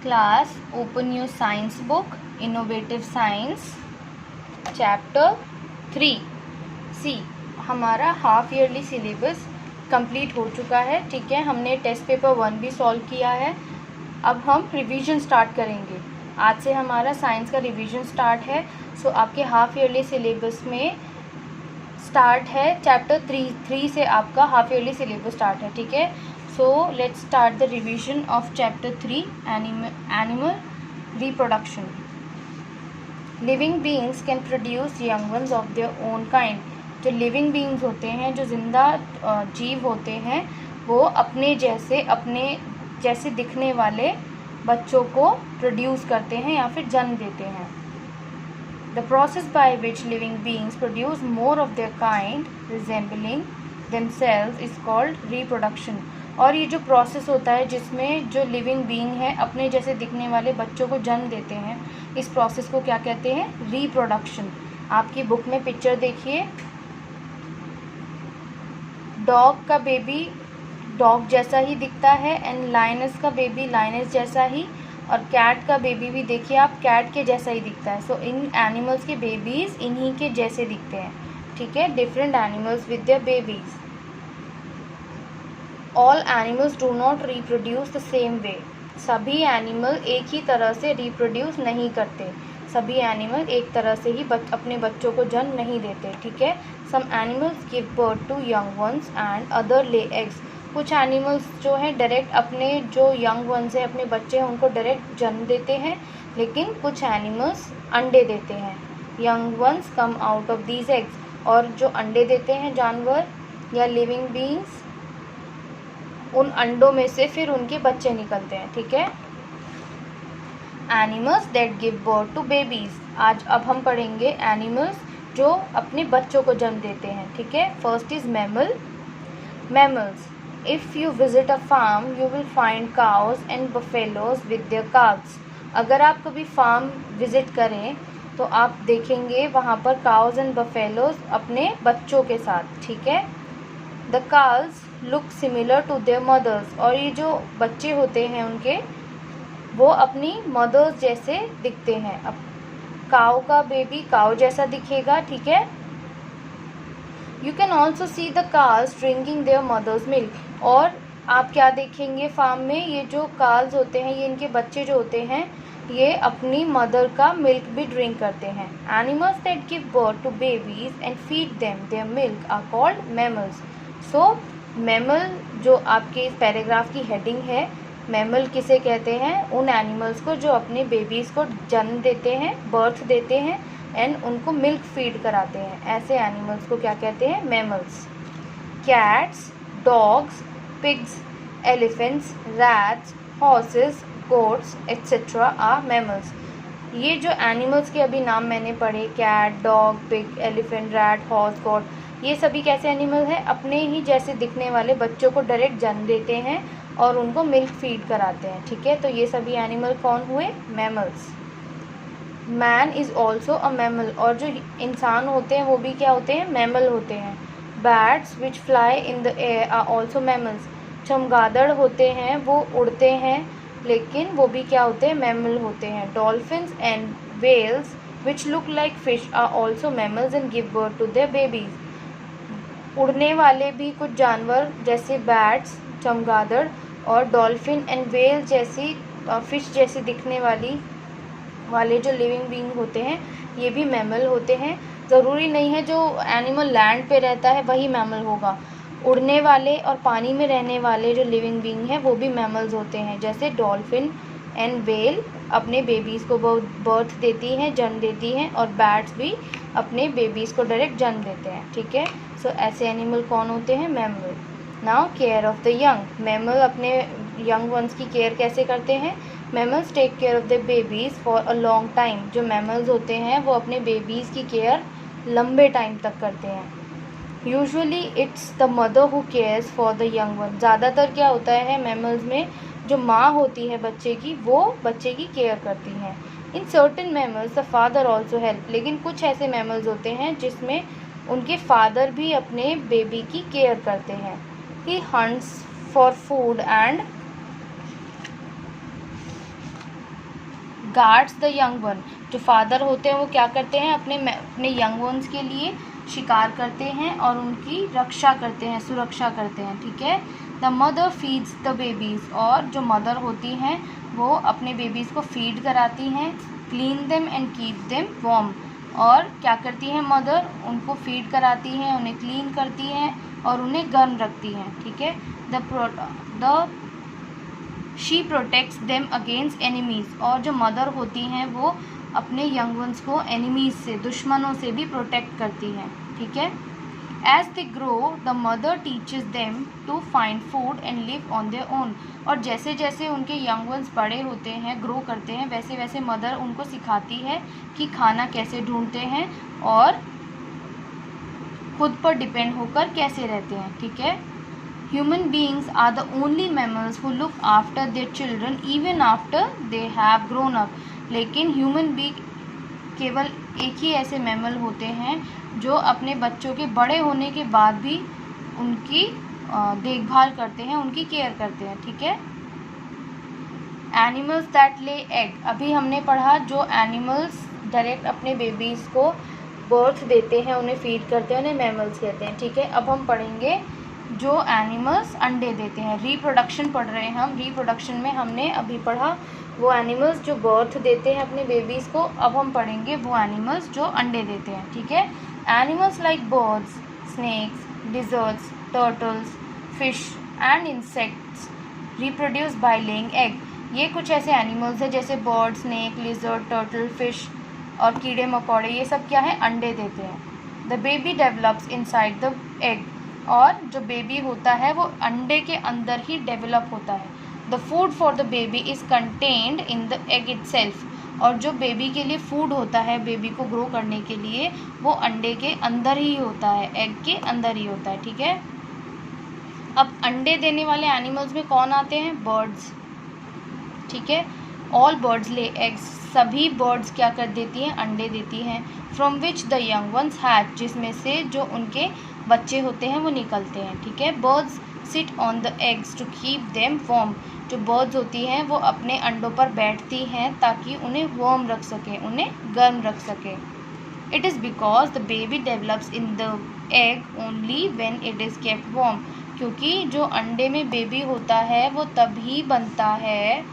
Class, open your science book, Innovative Science, Chapter 3. सी, हमारा half yearly syllabus complete हो चुका है. ठीक है, हमने टेस्ट पेपर 1 भी सॉल्व किया है. अब हम रिवीजन स्टार्ट करेंगे. आज से हमारा साइंस का रिवीजन स्टार्ट है. सो आपके हाफ ईयरली सिलेबस में स्टार्ट है चैप्टर 3 से आपका हाफ ईयरली सिलेबस स्टार्ट है. ठीक है, so let's start the revision of chapter 3, animal reproduction. Living beings can produce young ones of their own kind. जो लिविंग बींग्स होते हैं, जो जिंदा जीव होते हैं, वो अपने जैसे दिखने वाले बच्चों को प्रोड्यूस करते हैं या फिर जन्म देते हैं. The process by which living beings produce more of their kind resembling themselves is called reproduction. और ये जो प्रोसेस होता है जिसमें जो लिविंग बीइंग है अपने जैसे दिखने वाले बच्चों को जन्म देते हैं, इस प्रोसेस को क्या कहते हैं? रिप्रोडक्शन. आपकी बुक में पिक्चर देखिए. डॉग का बेबी डॉग जैसा ही दिखता है एंड लायनस का बेबी लायनस जैसा ही, और कैट का बेबी भी देखिए आप, कैट के जैसा ही दिखता है. सो इन एनिमल्स के बेबीज़ इन्हीं के जैसे दिखते हैं. ठीक है, different animals with their babies. All animals do not reproduce the same way. सभी एनिमल एक ही तरह से रिप्रोड्यूस नहीं करते. सभी एनिमल एक तरह से ही अपने बच्चों को जन्म नहीं देते. ठीक है, some animals give birth to young ones and other lay eggs. कुछ एनिमल्स जो हैं डायरेक्ट अपने जो यंग वंस हैं, अपने बच्चे हैं, उनको डायरेक्ट जन्म देते हैं, लेकिन कुछ एनिमल्स अंडे देते हैं. Young ones come out of these eggs. और जो अंडे देते हैं जानवर या लिविंग बीइंग्स, उन अंडों में से फिर उनके बच्चे निकलते हैं. ठीक है, animals that give birth to babies. आज अब हम पढ़ेंगे एनिमल्स जो अपने बच्चों को जन्म देते हैं. ठीक है, first is mammal. Mammals. If you visit a farm, you will find cows and buffaloes with their calves. अगर आप कभी फार्म विज़िट करें तो आप देखेंगे वहाँ पर काउज एंड बफेलोज अपने बच्चों के साथ. ठीक है, the calves look similar to their mothers. और ये जो बच्चे होते हैं उनके, वो अपनी मदर्स जैसे दिखते हैं. अब काऊ का बेबी काऊ जैसा दिखेगा. ठीक है, you can also see the calves drinking their mother's milk. और आप क्या देखेंगे फार्म में, ये जो काल्स होते हैं, ये इनके बच्चे जो होते हैं, ये अपनी मदर का मिल्क भी ड्रिंक करते हैं. Animals that give birth to babies and feed them their milk are called mammals. So mammal जो आपके इस पैराग्राफ की हेडिंग है, मैमल किसे कहते हैं? उन एनिमल्स को जो अपने बेबीज़ को जन्म देते हैं, बर्थ देते हैं एंड उनको मिल्क फीड कराते हैं. ऐसे एनिमल्स को क्या कहते हैं? Mammals. Cats, dogs, pigs, elephants, rats, horses, goats etcetera are mammals. ये जो एनिमल्स के अभी नाम मैंने पढ़े, cat, dog, pig, elephant, rat, horse, goat, ये सभी कैसे एनिमल हैं? अपने ही जैसे दिखने वाले बच्चों को डायरेक्ट जन्म देते हैं और उनको मिल्क फीड कराते हैं. ठीक है, तो ये सभी एनिमल कौन हुए? Mammals. Man is also a mammal. और जो इंसान होते हैं वो भी क्या होते हैं? मैमल होते हैं. Bats which fly in the air are also mammals. चमगादड़ होते हैं वो उड़ते हैं, लेकिन वो भी क्या होते हैं? मैमल होते हैं. Dolphins and whales which look like fish are also mammals and give birth to their babies. उड़ने वाले भी कुछ जानवर जैसे बैट्स, चमगादड़ और डॉल्फिन एंड वेल जैसी फिश जैसी दिखने वाले जो लिविंग बीइंग होते हैं, ये भी मैमल होते हैं. ज़रूरी नहीं है जो एनिमल लैंड पे रहता है वही मैमल होगा. उड़ने वाले और पानी में रहने वाले जो लिविंग बीइंग हैं वो भी मैमल्स होते हैं. जैसे डॉल्फिन एंड वेल अपने बेबीज़ को बर्थ देती हैं, जन्म देती हैं, और बैट्स भी अपने बेबीज़ को डायरेक्ट जन्म देते हैं. ठीक है, सो ऐसे एनिमल कौन होते हैं? Mammal. Now care of the young. Mammal अपने यंग वंस की केयर कैसे करते हैं? Mammals take care of the babies for a long time. जो मैमल्स होते हैं वो अपने बेबीज़ की केयर लंबे टाइम तक करते हैं. Usually it's the mother who cares for the young one. ज़्यादातर क्या होता है मैमल्स में, जो माँ होती है बच्चे की, वो बच्चे की केयर करती हैं. In certain mammals the father also help. लेकिन कुछ ऐसे मैमल्स होते हैं जिसमें उनके फादर भी अपने बेबी की केयर करते हैं. He hunts for food and guards the young one, जो फादर होते हैं वो क्या करते हैं, अपने यंग वंस के लिए शिकार करते हैं और उनकी रक्षा करते हैं, सुरक्षा करते हैं, ठीक है। The mother feeds the babies, और जो मदर होती हैं वो अपने बेबीज़ को फीड कराती हैं। Clean them and keep them warm, और क्या करती हैं मदर, उनको फीड कराती हैं, उन्हें क्लीन करती हैं और उन्हें गर्म रखती हैं, ठीक है। The she protects them against enemies, और जो मदर होती हैं वो अपने यंग वंस को एनिमीज़ से, दुश्मनों से भी प्रोटेक्ट करती हैं, ठीक है। As they grow the mother teaches them to find food and live on their own, और जैसे जैसे उनके यंग वंस बड़े होते हैं, ग्रो करते हैं, वैसे वैसे मदर उनको सिखाती है कि खाना कैसे ढूंढते हैं और खुद पर डिपेंड होकर कैसे रहते हैं, ठीक है। Human beings are the only mammals who look after their children even after they have grown up, लेकिन ह्यूमन बींग केवल एक ही ऐसे मैमल होते हैं जो अपने बच्चों के बड़े होने के बाद भी उनकी देखभाल करते हैं, उनकी केयर करते हैं, ठीक है। एनिमल्स दैट ले एग, अभी हमने पढ़ा जो एनिमल्स डायरेक्ट अपने बेबीज़ को बर्थ देते हैं, उन्हें फीड करते हैं, उन्हें मैमल्स कहते हैं, ठीक है। अब हम पढ़ेंगे जो एनिमल्स अंडे देते हैं। रिप्रोडक्शन पढ़ रहे हैं हम। रिप्रोडक्शन में हमने अभी पढ़ा वो एनिमल्स जो बर्थ देते हैं अपने बेबीज़ को, अब हम पढ़ेंगे वो एनिमल्स जो अंडे देते हैं, ठीक है। Animals like birds, snakes, lizards, turtles, fish and insects reproduce by laying egg, ये कुछ ऐसे एनिमल्स हैं जैसे bird, snake, lizard, turtle, fish और कीड़े मकोड़े, ये सब क्या है, अंडे देते हैं। The baby develops inside the egg, और जो बेबी होता है वो अंडे के अंदर ही डेवलप होता है। The food for the baby is contained in the egg itself, और जो बेबी के लिए फूड होता है बेबी को ग्रो करने के लिए वो अंडे के अंदर ही होता है, एग के अंदर ही होता है, ठीक है। अब अंडे देने वाले एनिमल्स में कौन आते हैं, बर्ड्स, ठीक है। ऑल बर्ड्स ले एग्स, सभी बर्ड्स क्या कर देती हैं, अंडे देती हैं। From which the young ones hatch, जिसमें से जो उनके बच्चे होते हैं वो निकलते हैं, ठीक है। Birds sit on the eggs to keep them warm, जो बर्ड्स होती हैं वो अपने अंडों पर बैठती हैं ताकि उन्हें वार्म रख सकें, उन्हें गर्म रख सकें। It is because the baby develops in the egg only when it is kept warm, क्योंकि जो अंडे में बेबी होता है वो तभी बनता है,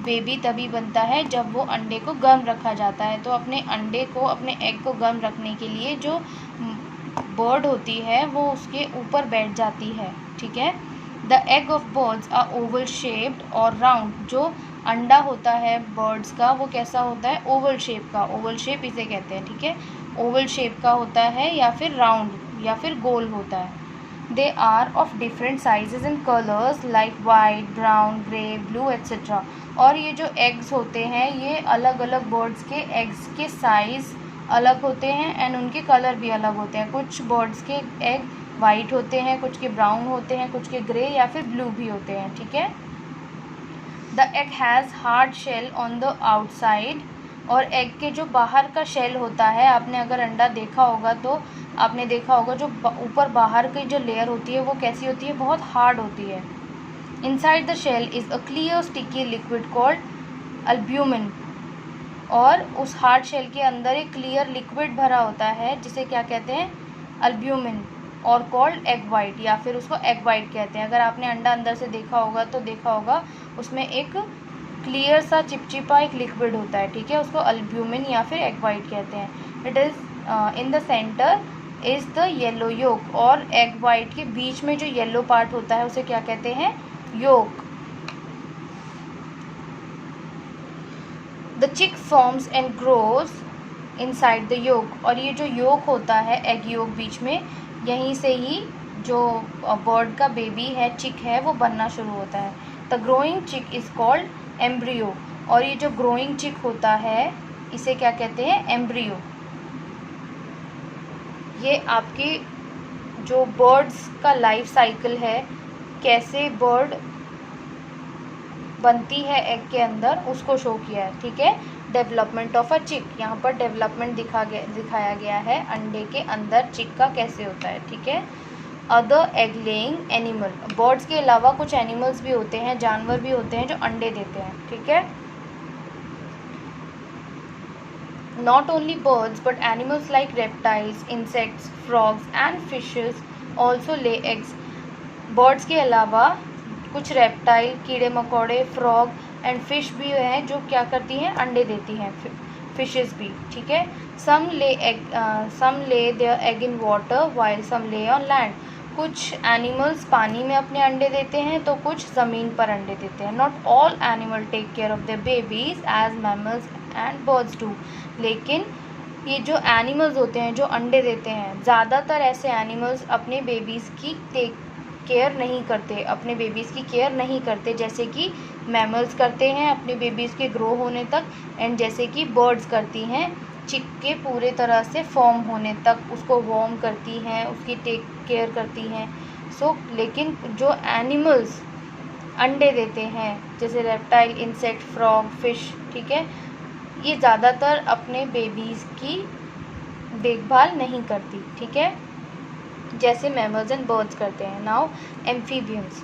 बेबी तभी बनता है जब वो अंडे को गर्म रखा जाता है। तो अपने अंडे को, अपने एग को गर्म रखने के लिए जो बर्ड होती है वो उसके ऊपर बैठ जाती है, ठीक है। The egg of birds are oval shaped और राउंड, जो अंडा होता है बर्ड्स का वो कैसा होता है, ओवल शेप का, ओवल शेप इसे कहते हैं, ठीक है। ओवल शेप का होता है या फिर राउंड या फिर गोल होता है। They are of different sizes and colours like white, brown, grey, blue etcetera, और ये जो एग्स होते हैं ये अलग अलग बर्ड्स के एग्स के साइज़ अलग होते हैं एंड उनके कलर भी अलग होते हैं। कुछ बर्ड्स के एग वाइट होते हैं, कुछ के ब्राउन होते हैं, कुछ के ग्रे या फिर ब्लू भी होते हैं, ठीक है। The egg has hard shell on the outside, और एग के जो बाहर का शेल होता है, आपने अगर अंडा देखा होगा तो आपने देखा होगा जो ऊपर बाहर की जो लेयर होती है वो कैसी होती है, बहुत हार्ड होती है। Inside the shell is a clear sticky liquid called albumin, और उस हार्ड शेल के अंदर एक क्लियर लिक्विड भरा होता है जिसे क्या कहते हैं, अल्ब्यूमिन, और कॉल्ड एग वाइट, या फिर उसको एग वाइट कहते हैं। अगर आपने अंडा अंदर से देखा होगा तो देखा होगा उसमें एक क्लियर सा चिपचिपा एक लिक्विड होता है, ठीक है, उसको अल्ब्यूमिन या फिर एग वाइट कहते हैं। It is in the centre is the yellow yolk, और एग वाइट के बीच में जो येलो पार्ट होता है उसे क्या कहते हैं, yolk. The chick forms and grows inside the yolk, और ये जो योक होता है एग योक बीच में, यहीं से ही जो बर्ड का बेबी है, चिक है, वो बनना शुरू होता है। द ग्रोइंग चिक इज़ कॉल्ड एम्ब्रियो, और ये जो ग्रोइंग चिक होता है इसे क्या कहते हैं, एम्ब्रियो। ये आपकी जो बर्ड्स का लाइफ साइकिल है, कैसे बर्ड बनती है एग के अंदर, उसको शो किया है, ठीक है। डेवलपमेंट ऑफ अ चिक, यहाँ पर डेवलपमेंट दिखाया गया है अंडे के अंदर चिक का कैसे होता है, ठीक है। Other egg laying animal, birds के अलावा कुछ एनिमल्स भी होते हैं, जानवर भी होते हैं जो अंडे देते हैं, ठीक है। Not only birds but animals like reptiles, insects, frogs and fishes also lay eggs. Birds के अलावा कुछ रेप्टाइल, कीड़े मकोड़े, फ्रॉग एंड फिश भी हैं जो क्या करती हैं, अंडे देती हैं, फिशेस भी, ठीक है. Some lay their egg in water while some lay on land. कुछ एनिमल्स पानी में अपने अंडे देते हैं तो कुछ ज़मीन पर अंडे देते हैं. Not all animal take care of their babies as mammals and birds do. लेकिन ये जो एनिमल्स होते हैं जो अंडे देते हैं, ज़्यादातर ऐसे एनिमल्स अपने बेबीज़ की केयर नहीं करते, अपने बेबीज़ की केयर नहीं करते, जैसे कि मैमल्स करते हैं अपने बेबीज़ के ग्रो होने तक, एंड जैसे कि बर्ड्स करती हैं चिक के पूरे तरह से फॉर्म होने तक, उसको वार्म करती हैं, उसकी टेक केयर करती हैं. लेकिन जो एनिमल्स अंडे देते हैं जैसे रेप्टाइल, इंसेक्ट, फ्रॉग, फिश, ठीक है, ये ज़्यादातर अपने बेबीज़ की देखभाल नहीं करती, ठीक है, जैसे मैमल्स एंड बर्ड्स करते हैं. Now amphibians.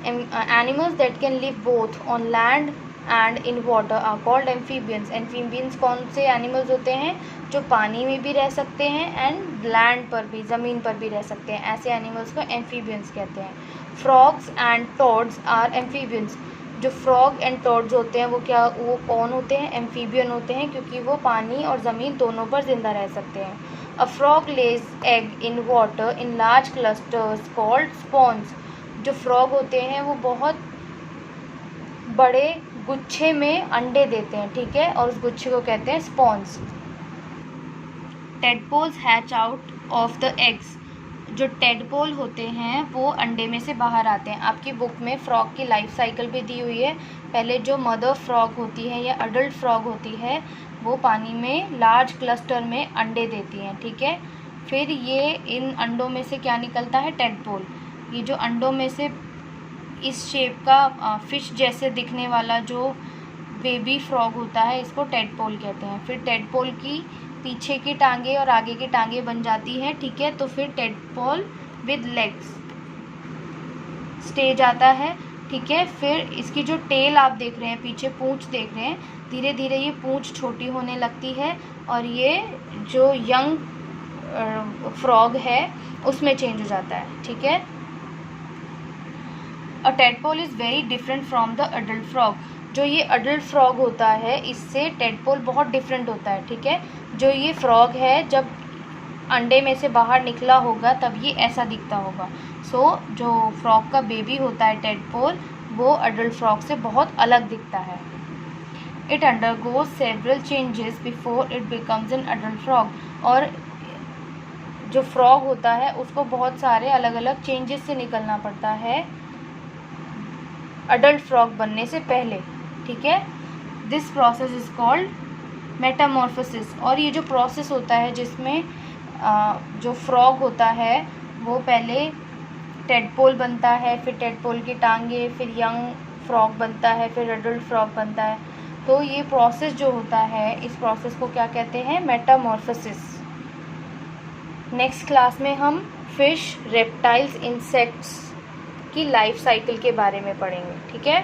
Animals that can live both on land and in water are called amphibians. Amphibians कौन से एनिमल्स होते हैं, जो पानी में भी रह सकते हैं एंड लैंड पर भी, ज़मीन पर भी रह सकते हैं. ऐसे एनिमल्स को एम्फीबियंस कहते हैं. Frogs and toads are amphibians. जो फ्रॉग एंड टॉड्स होते हैं वो कौन होते हैं, एम्फीबियन होते हैं, क्योंकि वो पानी और ज़मीन दोनों पर ज़िंदा रह सकते हैं. A frog lays egg in water in large clusters called spawns. जो फ्रॉग होते हैं वो बहुत बड़े गुच्छे में अंडे देते हैं, ठीक है, और उस गुच्छे को कहते हैं spawns. Tadpoles hatch out of the eggs. जो टेडपोल होते हैं वो अंडे में से बाहर आते हैं. आपकी बुक में फ्रॉग की लाइफ साइकिल भी दी हुई है. पहले जो मदर फ्रॉग होती है या अडल्ट फ्रॉग होती है वो पानी में लार्ज क्लस्टर में अंडे देती हैं, ठीक है. फिर ये इन अंडों में से क्या निकलता है, टेडपोल. ये जो अंडों में से इस शेप का फिश जैसे दिखने वाला जो बेबी फ्रॉग होता है इसको टेडपोल कहते हैं. फिर टेडपोल की पीछे की टांगे और आगे की टांगे बन जाती हैं, ठीक है. तो फिर टेडपोल विद लेग्स स्टेज आता है, ठीक है. फिर इसकी जो टेल आप देख रहे हैं, पीछे पूंछ देख रहे हैं, धीरे धीरे ये पूंछ छोटी होने लगती है और ये जो यंग फ्रॉग है उसमें चेंज हो जाता है, ठीक है. A tadpole is very different from the adult frog. जो ये अडल्ट फ्रॉग होता है इससे टेडपोल बहुत डिफरेंट होता है, ठीक है. जो ये फ्रॉग है जब अंडे में से बाहर निकला होगा तब ये ऐसा दिखता होगा. जो फ्रॉग का बेबी होता है टेडपोल वो अडल्ट फ्रॉग से बहुत अलग दिखता है. It undergoes several changes before it becomes an adult frog. और जो फ्रॉग होता है उसको बहुत सारे अलग अलग चेंजेस से निकलना पड़ता है अडल्ट फ्रॉग बनने से पहले, ठीक है. This process is called Metamorphosis. और ये जो प्रोसेस होता है जिसमें जो फ्रॉग होता है वो पहले टेडपोल बनता है, फिर टेडपोल की टांगे, फिर यंग फ्रॉग बनता है, फिर एडल्ट फ्रॉग बनता है. तो ये प्रोसेस जो होता है इस प्रोसेस को क्या कहते हैं, मेटामॉर्फोसिस. नेक्स्ट क्लास में हम फिश, रेप्टाइल्स, इंसेक्ट्स की लाइफ साइकिल के बारे में पढ़ेंगे, ठीक है.